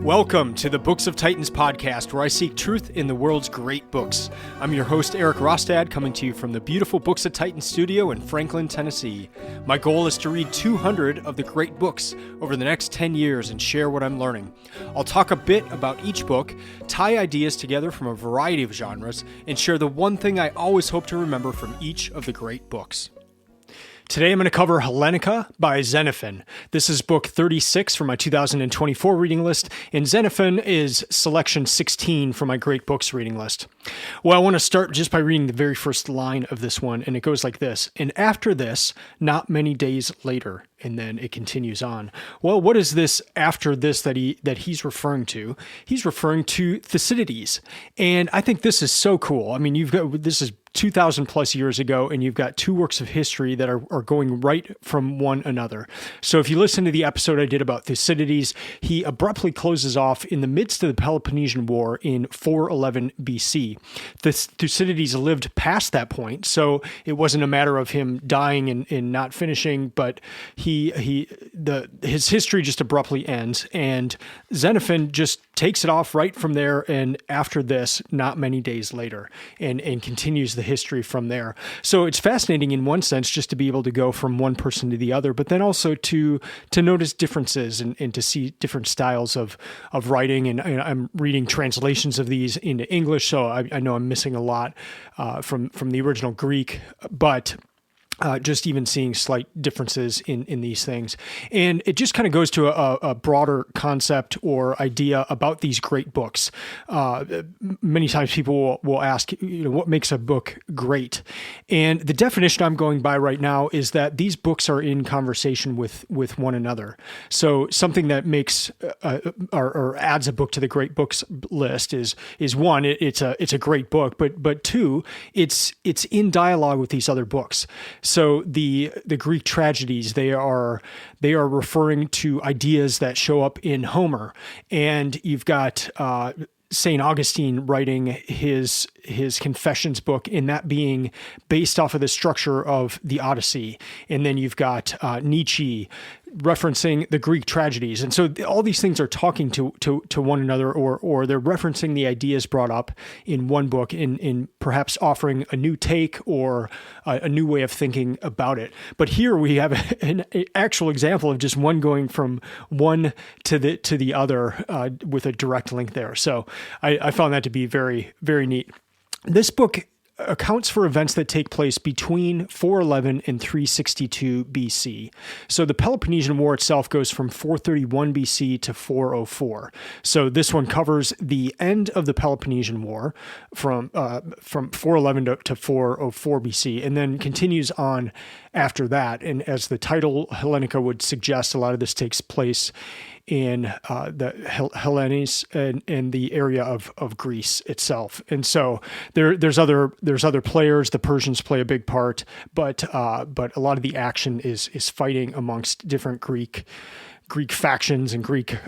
Welcome to the Books of Titans podcast, where I seek truth in the world's great books. I'm your host, Eric Rostad, coming to you from the beautiful Books of Titans studio in Franklin, Tennessee. My goal is to read 200 of the great books over the next 10 years and share what I'm learning. I'll talk a bit about each book, tie ideas together from a variety of genres, and share the one thing I always hope to remember from each of the great books. Today I'm going to cover Hellenika by Xenophon. This is book 36 for my 2024 reading list, and Xenophon is selection 16 for my great books reading list. Well, I want to start just by reading the very first line of this one, and it goes like this: "And after this, not many days later," and then it continues on. Well, what is this after this that he's referring to? He's referring to Thucydides, and I think this is so cool. I mean, this is 2,000 plus years ago, and you've got two works of history that are going right from one another. So if you listen to the episode I did about Thucydides, he abruptly closes off in the midst of the Peloponnesian War in 411 BC. Thucydides lived past that point, so it wasn't a matter of him dying and not finishing, but his history just abruptly ends, and Xenophon just takes it off right from there, and after this, not many days later, and continues the history from there. So it's fascinating in one sense just to be able to go from one person to the other, but then also to notice differences and to see different styles of writing. And I'm reading translations of these into English, so I know I'm missing a lot from the original Greek, but just even seeing slight differences in these things. And it just kind of goes to a broader concept or idea about these great books. Many times people will ask, what makes a book great? And the definition I'm going by right now is that these books are in conversation with one another. So something that makes or adds a book to the great books list is one, it's a great book, but two, it's in dialogue with these other books. So the Greek tragedies, they are referring to ideas that show up in Homer, and you've got St. Augustine writing his Confessions book, and that being based off of the structure of the Odyssey. And then you've got Nietzsche referencing the Greek tragedies. And so all these things are talking to one another, or they're referencing the ideas brought up in one book in perhaps offering a new take or a new way of thinking about it. But here we have an actual example of just one going from one to the other with a direct link there. So I found that to be very, very neat. This book accounts for events that take place between 411 and 362 BC. So the Peloponnesian War itself goes from 431 BC to 404. So this one covers the end of the Peloponnesian War from 411 to 404 BC, and then continues on after that. And as the title Hellenika would suggest, a lot of this takes place in the Hellenes and the area of Greece itself. And so there's other players. The Persians play a big part, but a lot of the action is fighting amongst different Greek factions and Greek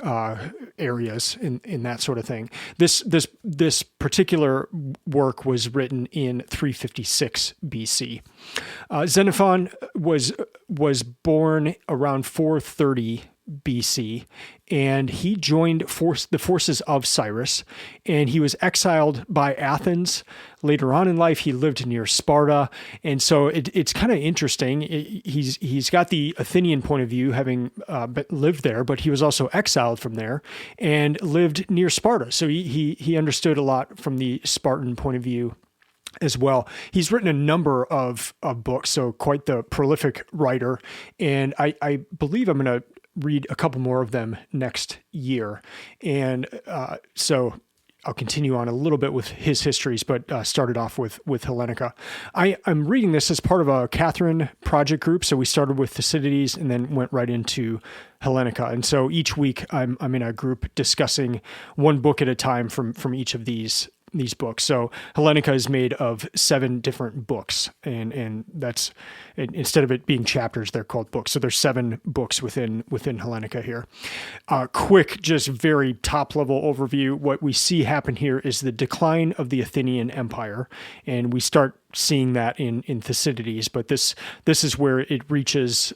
areas in that sort of thing. This particular work was written in 356 BC. Xenophon was born around 430 BC, and he joined the forces of Cyrus, and he was exiled by Athens. Later on in life, he lived near Sparta, and so it's kind of interesting. He's got the Athenian point of view, having lived there, but he was also exiled from there and lived near Sparta. So he understood a lot from the Spartan point of view as well. He's written a number of books, so quite the prolific writer, and I believe I'm going to read a couple more of them next year. And so I'll continue on a little bit with his histories, but started off with Hellenika. I'm reading this as part of a Catherine project group. So we started with Thucydides and then went right into Hellenika. And so each week I'm in a group discussing one book at a time from each of these books. So Hellenika is made of 7 different books, and that's, instead of it being chapters, they're called books. So there's 7 books within Hellenika here. Quick, just very top level overview. What we see happen here is the decline of the Athenian Empire, and we start seeing that in Thucydides, but this is where it reaches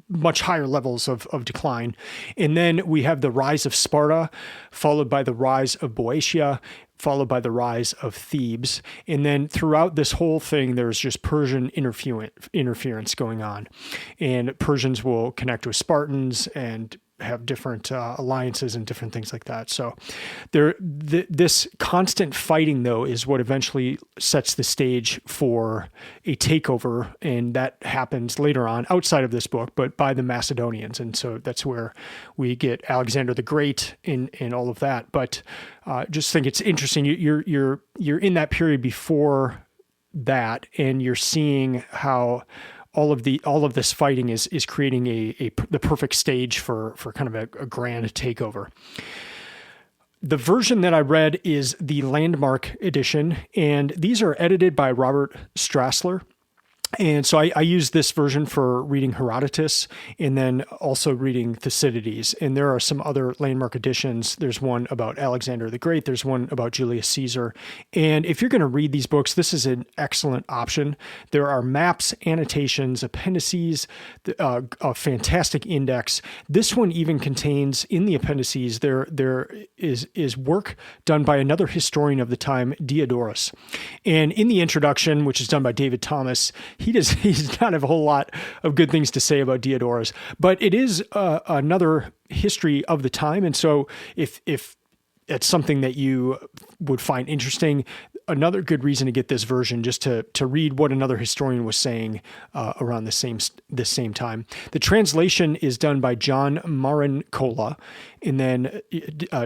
much higher levels of decline. And then we have the rise of Sparta, followed by the rise of Boeotia, followed by the rise of Thebes. And then throughout this whole thing, there's just Persian interference going on. And Persians will connect with Spartans and have different alliances and different things like that. So this constant fighting, though, is what eventually sets the stage for a takeover. And that happens later on outside of this book, but by the Macedonians. And so that's where we get Alexander the Great and all of that. But just think it's interesting. You're in that period before that, and you're seeing how all of this fighting is creating the perfect stage for kind of a grand takeover. The version that I read is the Landmark edition, and these are edited by Robert Strassler. And so I use this version for reading Herodotus and then also reading Thucydides. And there are some other Landmark editions. There's one about Alexander the Great. There's one about Julius Caesar. And if you're going to read these books, this is an excellent option. There are maps, annotations, appendices, a fantastic index. This one even contains, in the appendices, there is work done by another historian of the time, Diodorus. And in the introduction, which is done by David Thomas, he does not have a whole lot of good things to say about Diodorus, but it is another history of the time. And so if it's something that you would find interesting, another good reason to get this version, just to read what another historian was saying around the same time. The translation is done by John Marincola, and then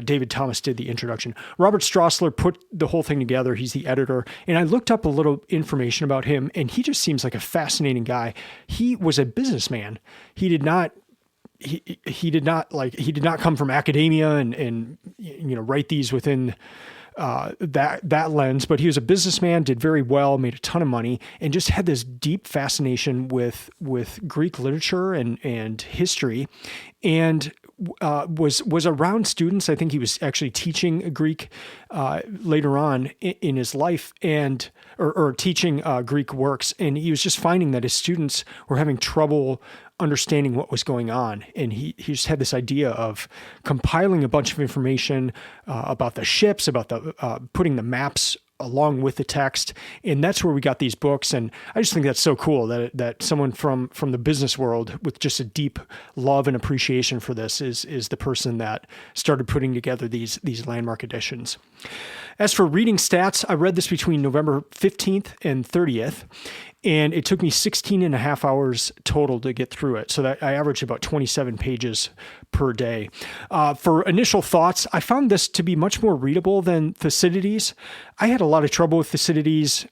David Thomas did the introduction. Robert Strassler put the whole thing together. He's the editor, and I looked up a little information about him, and he just seems like a fascinating guy. He was a businessman. He did not come from academia and write these within that lens, but he was a businessman, did very well, made a ton of money, and just had this deep fascination with Greek literature and history, and was around students. I think he was actually teaching Greek later on in his life, and or teaching Greek works, and he was just finding that his students were having trouble understanding what was going on. And he just had this idea of compiling a bunch of information about the ships, about the putting the maps along with the text. And that's where we got these books. And I just think that's so cool that someone from the business world with just a deep love and appreciation for this is the person that started putting together these Landmark editions. As for reading stats, I read this between November 15th and 30th, and it took me 16 and a half hours total to get through it. So that I averaged about 27 pages per day. For initial thoughts, I found this to be much more readable than Thucydides. I had a lot of trouble with Thucydides.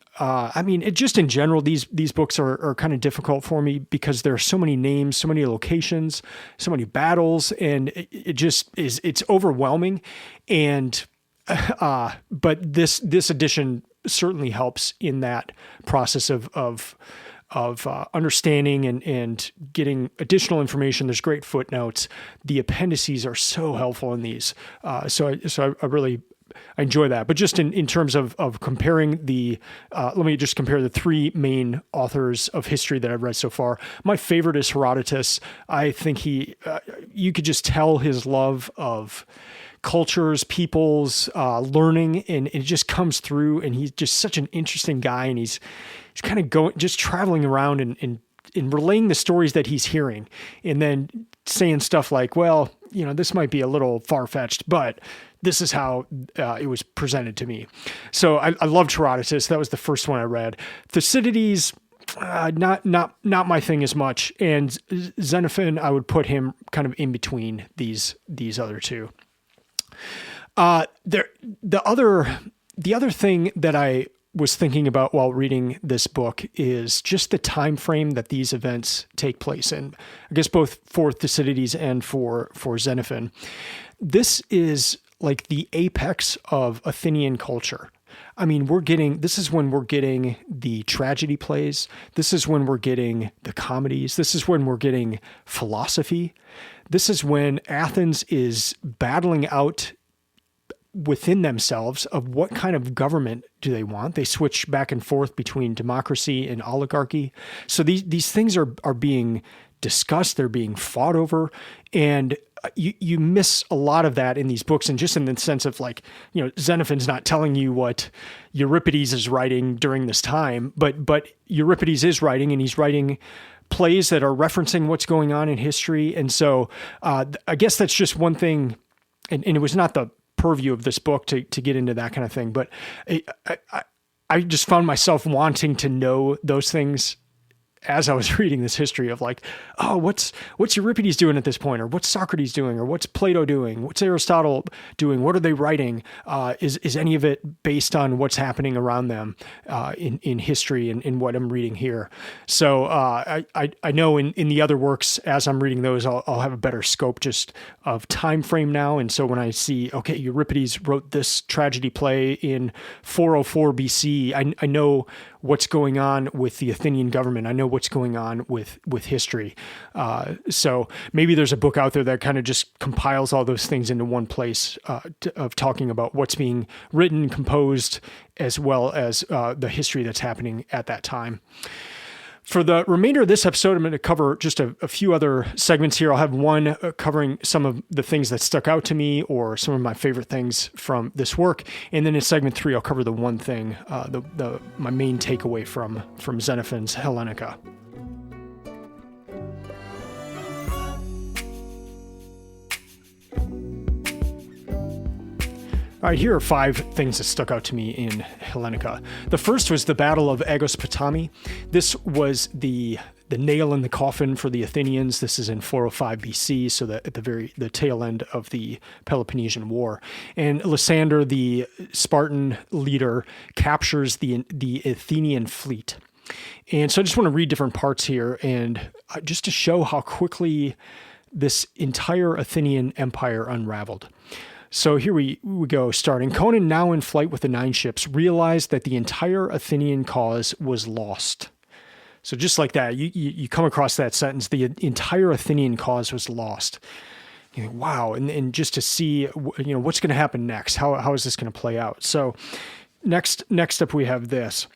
Just in general, these books are kind of difficult for me because there are so many names, so many locations, so many battles, and it's overwhelming. And but this edition certainly helps in that process of understanding and getting additional information. There's great footnotes. The appendices are so helpful in these. So I really enjoy that. But just in terms of comparing let me just compare the three main authors of history that I've read so far. My favorite is Herodotus. I think you could just tell his love of cultures, peoples, learning, and it just comes through. And he's just such an interesting guy, and he's kind of just traveling around and relaying the stories that he's hearing, and then saying stuff like, well, this might be a little far-fetched, but this is how it was presented to me. So I loved Herodotus. That was the first one I read. Thucydides, not my thing as much. And Xenophon, I would put him kind of in between these other two. The other thing that I was thinking about while reading this book is just the time frame that these events take place in. I guess both for Thucydides and for Xenophon. This is like the apex of Athenian culture. I mean, this is when we're getting the tragedy plays. This is when we're getting the comedies. This is when we're getting philosophy. This is when Athens is battling out within themselves of what kind of government do they want. They switch back and forth between democracy and oligarchy. So these things are being discussed, they're being fought over, and you miss a lot of that in these books, and just in the sense of like, Xenophon's not telling you what Euripides is writing during this time, but Euripides is writing, and he's writing plays that are referencing what's going on in history. And so I guess that's just one thing, and it was not the purview of this book to get into that kind of thing, but I just found myself wanting to know those things as I was reading this history of like, oh, what's Euripides doing at this point? Or what's Socrates doing? Or what's Plato doing? What's Aristotle doing? What are they writing? Is any of it based on what's happening around them in history and in what I'm reading here? So I know in the other works, as I'm reading those, I'll have a better scope just of time frame now. And so when I see, okay, Euripides wrote this tragedy play in 404 BC, I know what's going on with the Athenian government. I know what's going on with history. So maybe there's a book out there that kind of just compiles all those things into one place of talking about what's being written, composed, as well as the history that's happening at that time. For the remainder of this episode, I'm going to cover just a few other segments here. I'll have one covering some of the things that stuck out to me or some of my favorite things from this work. And then in segment 3, I'll cover the one thing, my main takeaway from Xenophon's Hellenika. All right, here are 5 things that stuck out to me in Hellenika. The first was the Battle of Agospotami. This was the nail in the coffin for the Athenians. This is in 405 BC, so that at the tail end of the Peloponnesian War. And Lysander, the Spartan leader, captures the Athenian fleet. And so I just want to read different parts here, and just to show how quickly this entire Athenian empire unraveled. So here we go, starting. Conan, now in flight with the 9 ships, realized that the entire Athenian cause was lost. So just like that, you come across that sentence, the entire Athenian cause was lost. You think, wow, and just to see, what's going to happen next? How is this going to play out? So next up we have this.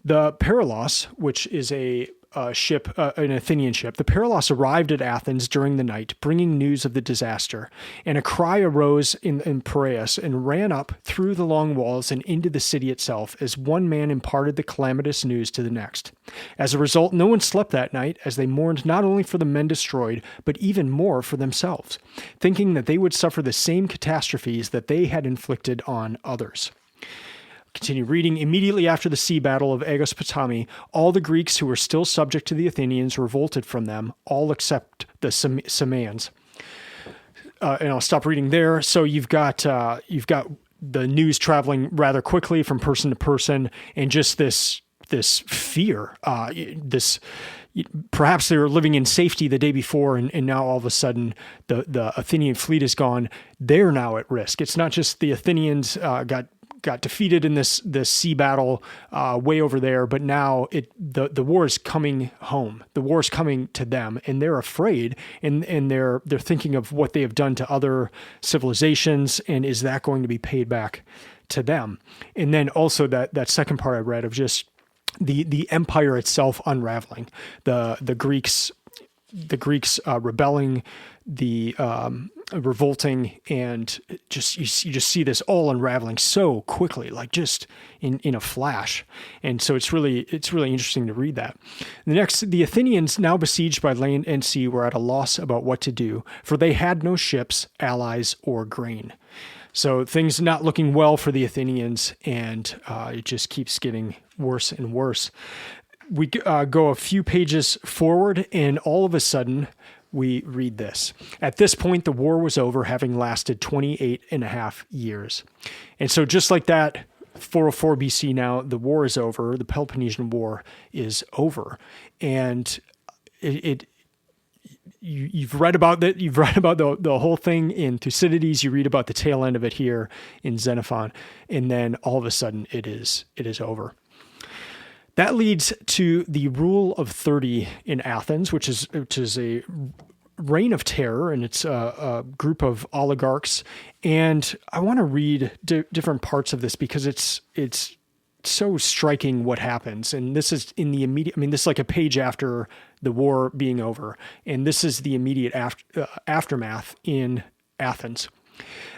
The Perilos, which is a ship, an Athenian ship. The Perilos arrived at Athens during the night, bringing news of the disaster, and a cry arose in Piraeus and ran up through the long walls and into the city itself as one man imparted the calamitous news to the next. As a result, no one slept that night, as they mourned not only for the men destroyed, but even more for themselves, thinking that they would suffer the same catastrophes that they had inflicted on others. Continue reading. Immediately after the sea battle of Agospotami, all the Greeks who were still subject to the Athenians revolted from them, all except the Samaeans. And I'll stop reading there. So you've got the news traveling rather quickly from person to person, and just this fear. Perhaps they were living in safety the day before, and now all of a sudden the Athenian fleet is gone. They're now at risk. It's not just the Athenians got defeated in this sea battle way over there, but now the war is coming home. The war is coming to them, and they're afraid, and they're thinking of what they have done to other civilizations, and is that going to be paid back to them? And then also that second part I read of just the empire itself unraveling, the Greeks rebelling, the revolting, and just you just see this all unraveling so quickly, like just in a flash. And so it's really interesting to read that. The Athenians, now besieged by land and sea, were at a loss about what to do, for they had no ships, allies, or grain. So things not looking well for the Athenians, and it just keeps getting worse and worse. We go a few pages forward, and all of a sudden, we read this. At this point, the war was over, having lasted 28 and a half years. And so just like that, 404 BC now, the war is over. The Peloponnesian War is over. And you've read about that. You've read about the whole thing in Thucydides. You read about the tail end of it here in Xenophon. And then all of a sudden, it is over. That leads to the Rule of 30 in Athens, which is a reign of terror, and it's a group of oligarchs. And I want to read different parts of this because it's so striking what happens. And this is in the immediate, this is like a page after the war being over. And this is the immediate aftermath in Athens.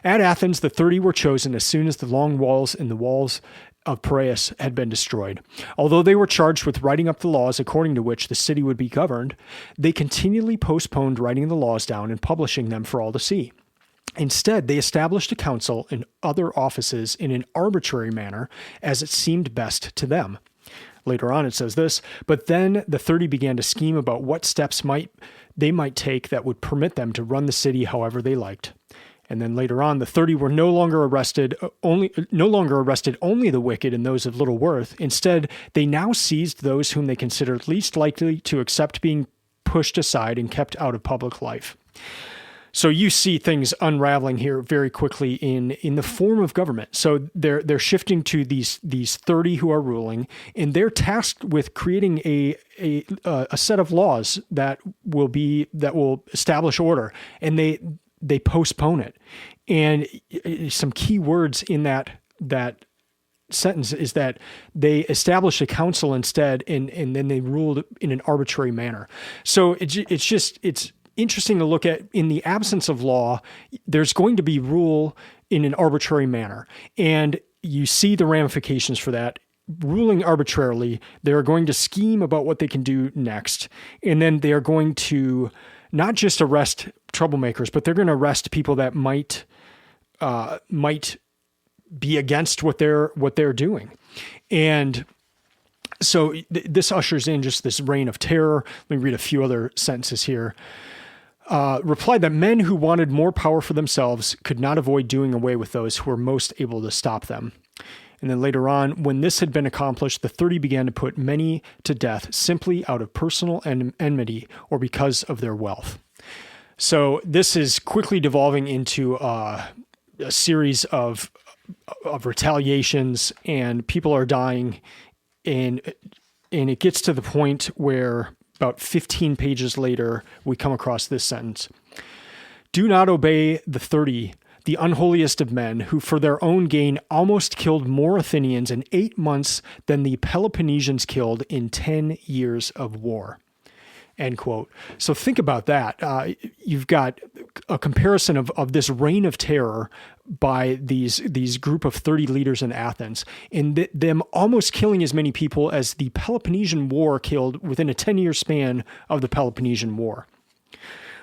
At Athens, the 30 were chosen as soon as the long walls and the walls of Piraeus had been destroyed. Although they were charged with writing up the laws according to which the city would be governed, they continually postponed writing the laws down and publishing them for all to see. Instead, they established a council and other offices in an arbitrary manner as it seemed best to them. Later on, it says this, but then the 30 began to scheme about what steps they might take that would permit them to run the city however they liked. And then later on, the 30 were no longer arrested only the wicked and those of little worth. Instead, they now seized those whom they considered least likely to accept being pushed aside and kept out of public life. So you see things unraveling here very quickly in the form of government. So they're shifting to these 30 who are ruling, and they're tasked with creating a set of laws that will establish order, and they postpone it. And some key words in that sentence is that they established a council instead, and then they ruled in an arbitrary manner. So it's interesting to look at. In the absence of law, there's going to be rule in an arbitrary manner. And you see the ramifications for that. Ruling arbitrarily, they're going to scheme about what they can do next. And then they are going to not just arrest troublemakers, but they're going to arrest people that might be against what they're doing. And so this ushers in just this reign of terror. Let me read a few other sentences here. Replied that men who wanted more power for themselves could not avoid doing away with those who were most able to stop them. And then later on, when this had been accomplished, the 30 began to put many to death simply out of personal enmity or because of their wealth. So this is quickly devolving into a series of retaliations, and people are dying, and it gets to the point where about 15 pages later, we come across this sentence. Do not obey the 30, the unholiest of men, who for their own gain almost killed more Athenians in 8 months than the Peloponnesians killed in 10 years of war. End quote. So think about that. You've got a comparison of this reign of terror by these group of 30 leaders in Athens, and them almost killing as many people as the Peloponnesian War killed within a 10-year span of the Peloponnesian War.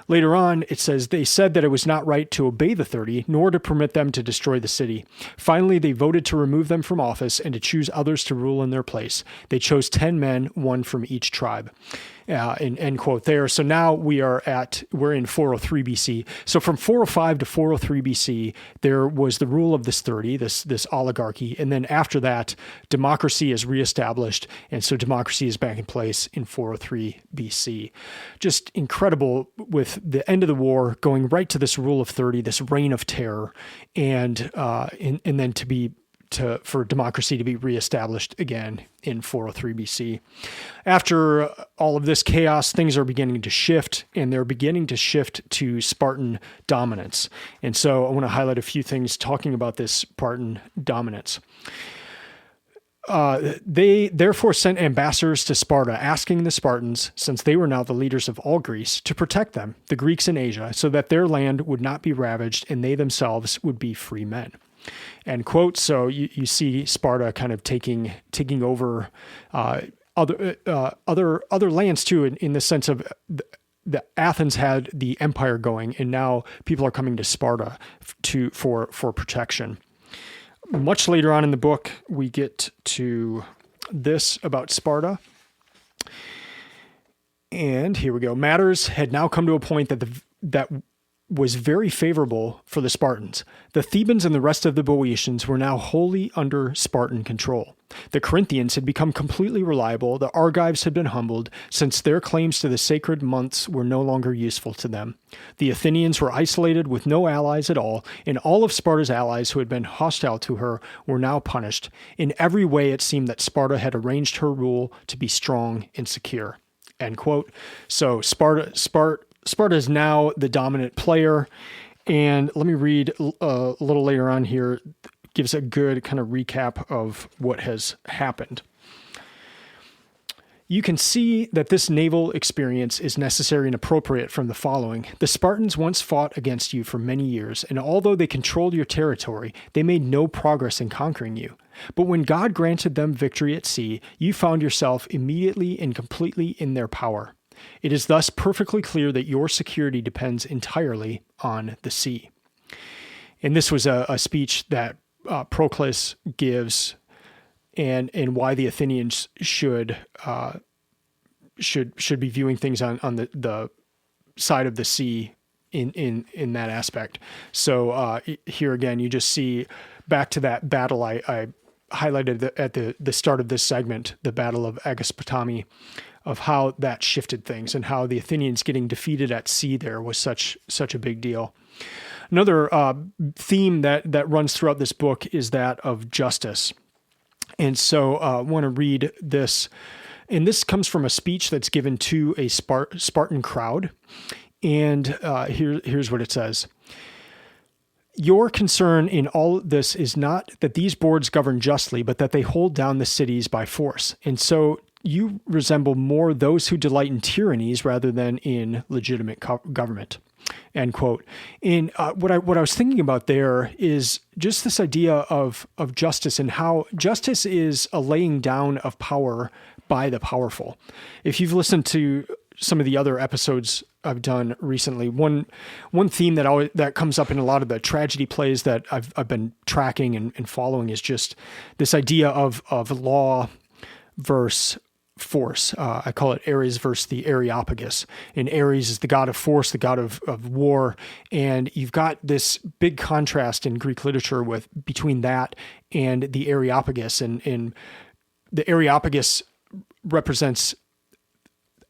Later on, it says, they said that it was not right to obey the 30, nor to permit them to destroy the city. Finally, they voted to remove them from office and to choose others to rule in their place. They chose 10 men, one from each tribe. End quote there. So now we're in 403 BC. So from 405 to 403 BC, there was the rule of this 30, this oligarchy. And then after that, democracy is reestablished. And so democracy is back in place in 403 BC. Just incredible, with the end of the war going right to this rule of 30, this reign of terror, and then for democracy to be reestablished again in 403 BC. After all of this chaos, things are beginning to shift, and they're beginning to shift to Spartan dominance. And so I want to highlight a few things talking about this Spartan dominance. They therefore sent ambassadors to Sparta, asking the Spartans, since they were now the leaders of all Greece, to protect them, the Greeks in Asia, so that their land would not be ravaged and they themselves would be free men. End quote. So you see Sparta kind of taking over other lands too, in the sense of the Athens had the empire going, and now people are coming to Sparta for protection. Much later on in the book, we get to this about Sparta. And here we go. Matters had now come to a point that was very favorable for the Spartans. The Thebans and the rest of the Boeotians were now wholly under Spartan control. The Corinthians had become completely reliable. The Argives had been humbled, since their claims to the sacred months were no longer useful to them. The Athenians were isolated with no allies at all, and all of Sparta's allies who had been hostile to her were now punished. In every way, it seemed that Sparta had arranged her rule to be strong and secure. End quote. So Sparta Sparta is now the dominant player. And let me read a little later on here, gives a good kind of recap of what has happened. You can see that this naval experience is necessary and appropriate from the following. The Spartans once fought against you for many years, and although they controlled your territory, they made no progress in conquering you. But when God granted them victory at sea, you found yourself immediately and completely in their power. It is thus perfectly clear that your security depends entirely on the sea. And this was a speech that Proclus gives, and why the Athenians should be viewing things on the side of the sea in that aspect. So here again, you just see back to that battle I highlighted at the start of this segment, the Battle of Agaspotami, of how that shifted things and how the Athenians getting defeated at sea there was such a big deal. Another theme that runs throughout this book is that of justice. And so I want to read this. And this comes from a speech that's given to a Spartan crowd. And here's what it says. Your concern in all this is not that these boards govern justly, but that they hold down the cities by force. And so you resemble more those who delight in tyrannies rather than in legitimate government. End quote. And what I was thinking about there is just this idea of justice and how justice is a laying down of power by the powerful. If you've listened to some of the other episodes I've done recently, one theme that comes up in a lot of the tragedy plays that I've been tracking and following is just this idea of law versus force. I call it Ares versus the Areopagus. And Ares is the god of force, the god of war. And you've got this big contrast in Greek literature between that and the Areopagus. And the Areopagus represents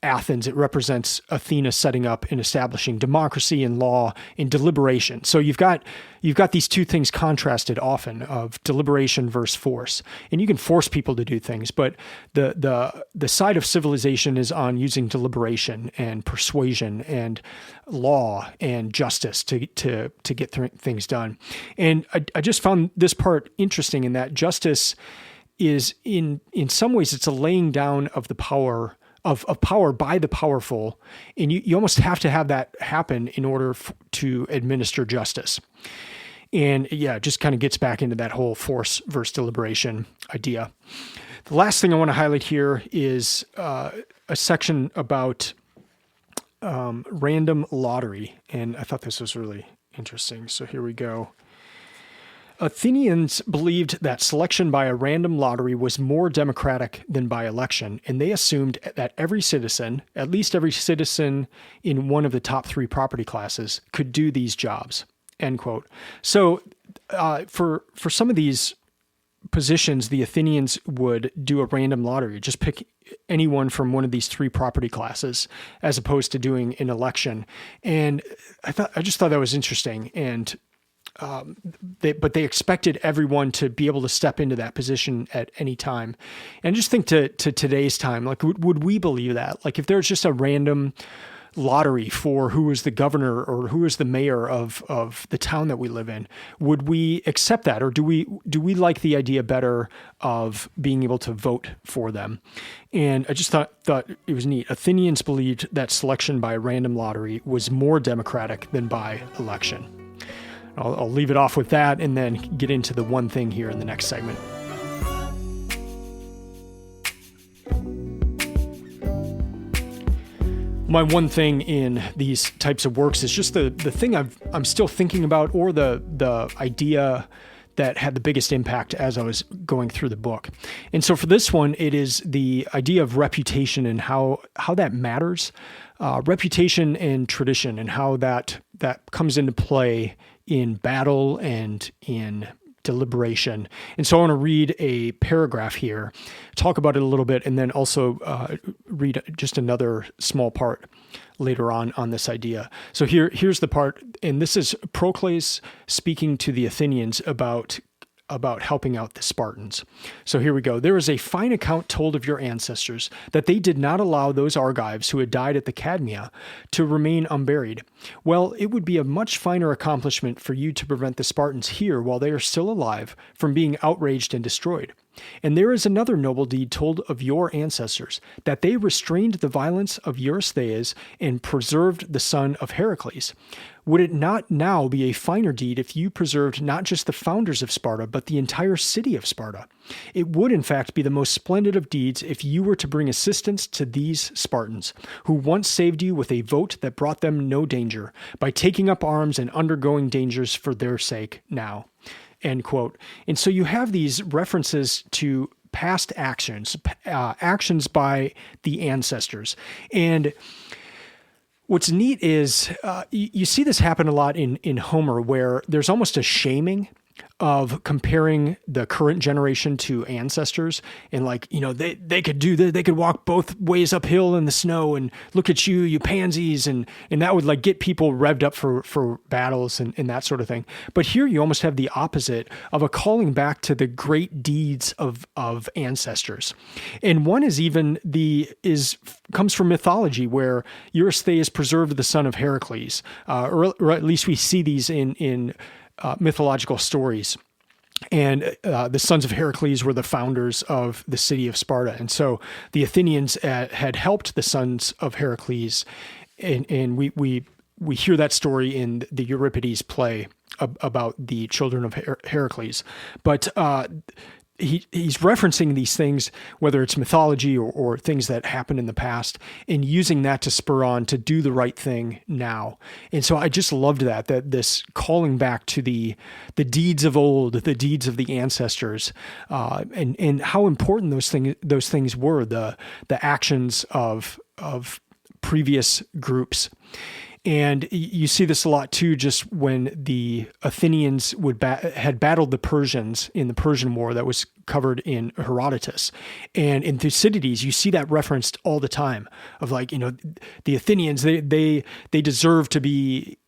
Athens. It represents Athena setting up and establishing democracy and law and deliberation. So you've got these two things contrasted often, of deliberation versus force. And you can force people to do things, but the side of civilization is on using deliberation and persuasion and law and justice to get things done. And I just found this part interesting in that justice is in some ways it's a laying down of the power of power by the powerful, and you almost have to have that happen in order to administer justice. And yeah, it just kind of gets back into that whole force versus deliberation idea. The last thing I want to highlight here is a section about random lottery, and I thought this was really interesting. So here we go. Athenians believed that selection by a random lottery was more democratic than by election, and they assumed that every citizen, at least every citizen in one of the top three property classes, could do these jobs, end quote. So for some of these positions, the Athenians would do a random lottery, just pick anyone from one of these three property classes, as opposed to doing an election. And I just thought that was interesting. And but they expected everyone to be able to step into that position at any time. And just think to today's time, like, would we believe that? Like, if there's just a random lottery for who is the governor or who is the mayor of the town that we live in, would we accept that? Or do we like the idea better of being able to vote for them? And I just thought it was neat. Athenians believed that selection by random lottery was more democratic than by election. I'll leave it off with that and then get into the one thing here in the next segment. My one thing in these types of works is just the thing I'm still thinking about, or the idea that had the biggest impact as I was going through the book. And so for this one, it is the idea of reputation and how that matters. Reputation and tradition, and how that comes into play in battle and in deliberation. And so I want to read a paragraph here, talk about it a little bit, and then also read just another small part later on this idea. So here's the part, and this is Proclus speaking to the Athenians about about helping out the Spartans. So here we go. There is a fine account told of your ancestors that they did not allow those Argives who had died at the Cadmea to remain unburied. Well, it would be a much finer accomplishment for you to prevent the Spartans here while they are still alive from being outraged and destroyed. And there is another noble deed told of your ancestors, that they restrained the violence of Eurystheus and preserved the son of Heracles. Would it not now be a finer deed if you preserved not just the founders of Sparta, but the entire city of Sparta? It would, in fact, be the most splendid of deeds if you were to bring assistance to these Spartans, who once saved you with a vote that brought them no danger, by taking up arms and undergoing dangers for their sake now. End quote. And so you have these references to past actions, actions by the ancestors. And what's neat is you see this happen a lot in Homer, where there's almost a shaming of comparing the current generation to ancestors, and like, they could do that, they could walk both ways uphill in the snow, and look at you pansies, and that would like get people revved up for battles and that sort of thing. But here you almost have the opposite of a calling back to the great deeds of ancestors. And one is comes from mythology, where Eurystheus preserved the son of Heracles, or at least we see these in mythological stories. And the sons of Heracles were the founders of the city of Sparta. And so the Athenians had helped the sons of Heracles. And we hear that story in the Euripides play about the children of Heracles. But he's referencing these things, whether it's mythology or things that happened in the past, and using that to spur on to do the right thing now. And so I just loved that this calling back to the deeds of old, the deeds of the ancestors, and how important those things were, the actions of previous groups. And you see this a lot too, just when the Athenians had battled the Persians in the Persian War that was covered in Herodotus. And in Thucydides, you see that referenced all the time of like, the Athenians, they deserve to be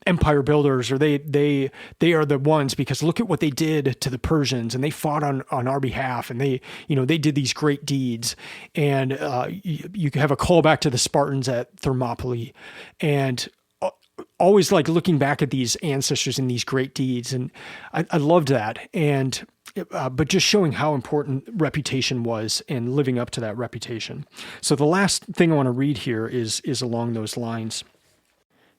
empire builders, or they are the ones, because look at what they did to the Persians, and they fought on our behalf, and they did these great deeds. And you have a callback to the Spartans at Thermopylae, and always like looking back at these ancestors and these great deeds. And I loved that. And but just showing how important reputation was and living up to that reputation. So the last thing I want to read here is along those lines.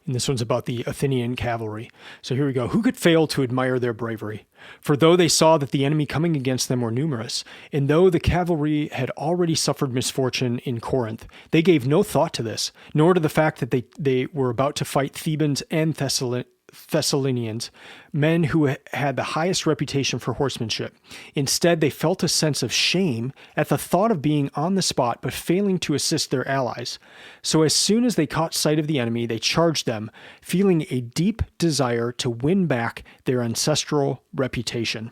And this one's about the Athenian cavalry. So here we go. Who could fail to admire their bravery? For though they saw that the enemy coming against them were numerous, and though the cavalry had already suffered misfortune in Corinth, they gave no thought to this, nor to the fact that they were about to fight Thebans and Thessalonians, men who had the highest reputation for horsemanship. Instead, they felt a sense of shame at the thought of being on the spot but failing to assist their allies. So as soon as they caught sight of the enemy, they charged them, feeling a deep desire to win back their ancestral reputation.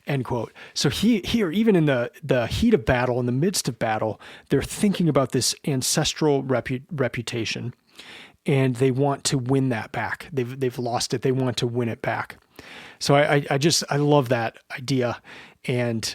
End quote. So here, even in the heat of battle, in the midst of battle, they're thinking about this ancestral reputation. And they want to win that back. They've lost it. They want to win it back. So I love that idea. And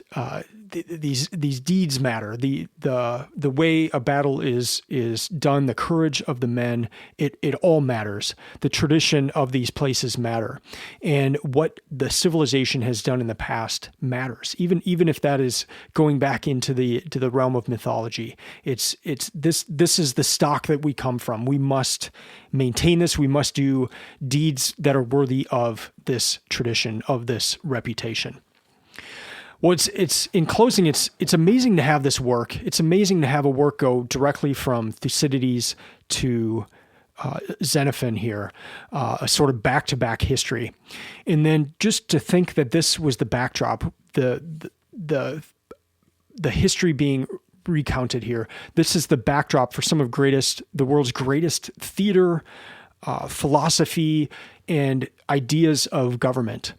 these deeds matter. The way a battle is done, the courage of the men, it all matters. The tradition of these places matter, and what the civilization has done in the past matters. Even if that is going back into the realm of mythology, it's this is the stock that we come from. We must maintain this. We must do deeds that are worthy of this tradition, of this reputation. Well, it's in closing, it's amazing to have this work. It's amazing to have a work go directly from Thucydides to Xenophon here, a sort of back-to-back history. And then just to think that this was the backdrop, the history being recounted here. This is the backdrop for some of the world's greatest theater, philosophy, and ideas of government.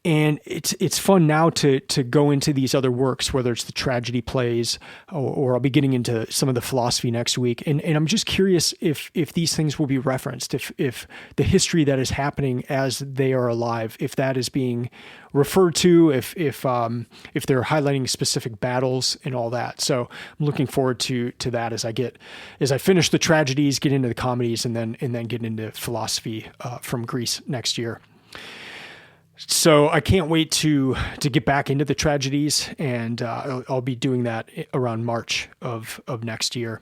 And it's fun now to go into these other works, whether it's the tragedy plays or I'll be getting into some of the philosophy next week. And I'm just curious if these things will be referenced, if the history that is happening as they are alive, if that is being referred to, if they're highlighting specific battles and all that. So I'm looking forward to that as I finish the tragedies, get into the comedies, and then get into philosophy from Greece next year. So I can't wait to get back into the tragedies, and I'll be doing that around March of next year.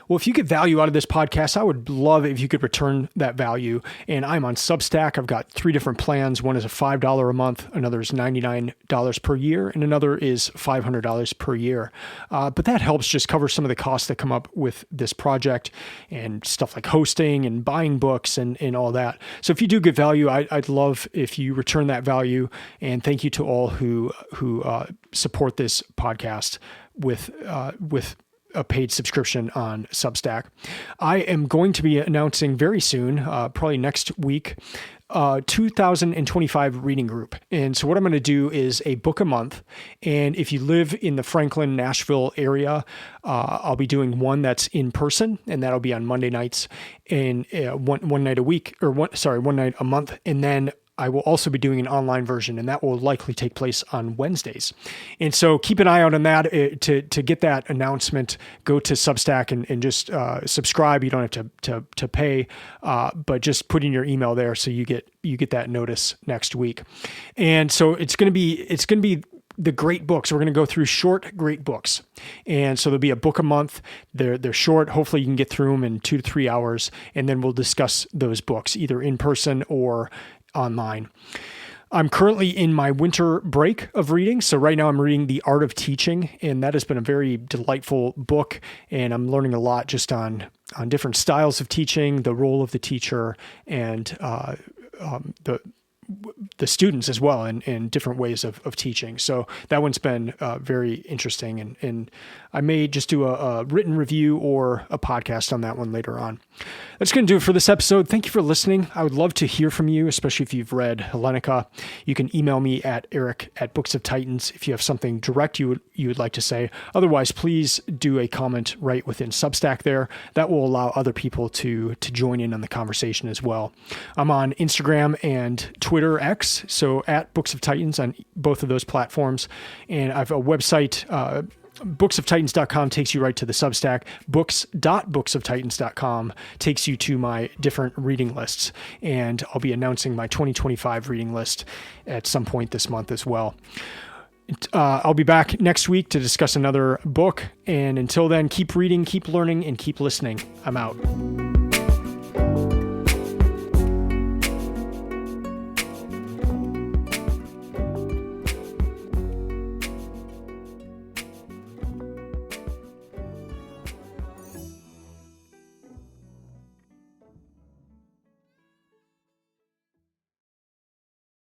Well, if you get value out of this podcast, I would love if you could return that value. And I'm on Substack. I've got 3 different plans. One is a $5 a month, another is $99 per year, and another is $500 per year. But that helps just cover some of the costs that come up with this project and stuff like hosting and buying books and all that. So if you do get value, I'd love if you return that value. And thank you to all who support this podcast with a paid subscription on Substack. I am going to be announcing very soon, probably next week, 2025 reading group. And so what I'm going to do is a book a month. And if you live in the Franklin, Nashville area, I'll be doing one that's in person, and that'll be on Monday nights and one night a week, or one night a month. And then I will also be doing an online version, and that will likely take place on Wednesdays. And so keep an eye out on that. To get that announcement, go to Substack and just subscribe. You don't have to pay, but just put in your email there so you get that notice next week. And so it's going to be the great books. We're going to go through short, great books. And so there'll be a book a month. They're short. Hopefully you can get through them in 2 to 3 hours. And then we'll discuss those books either in person or online. I'm currently in my winter break of reading. So right now I'm reading The Art of Teaching, and that has been a very delightful book. And I'm learning a lot just on different styles of teaching, the role of the teacher, and the students as well, and different ways of teaching. So that one's been very interesting, and I may just do a written review or a podcast on that one later on. That's going to do it for this episode. Thank you for listening. I would love to hear from you, especially if you've read Hellenika. You can email me at Eric@Books of Titans if you have something direct you would like to say. Otherwise, please do a comment right within Substack there. That will allow other people to join in on the conversation as well. I'm on Instagram and Twitter X, so at Books of Titans on both of those platforms. And I have a website, booksoftitans.com takes you right to the Substack. books.booksoftitans.com takes you to my different reading lists. And I'll be announcing my 2025 reading list at some point this month as well. I'll be back next week to discuss another book. And until then, keep reading, keep learning, and keep listening. I'm out.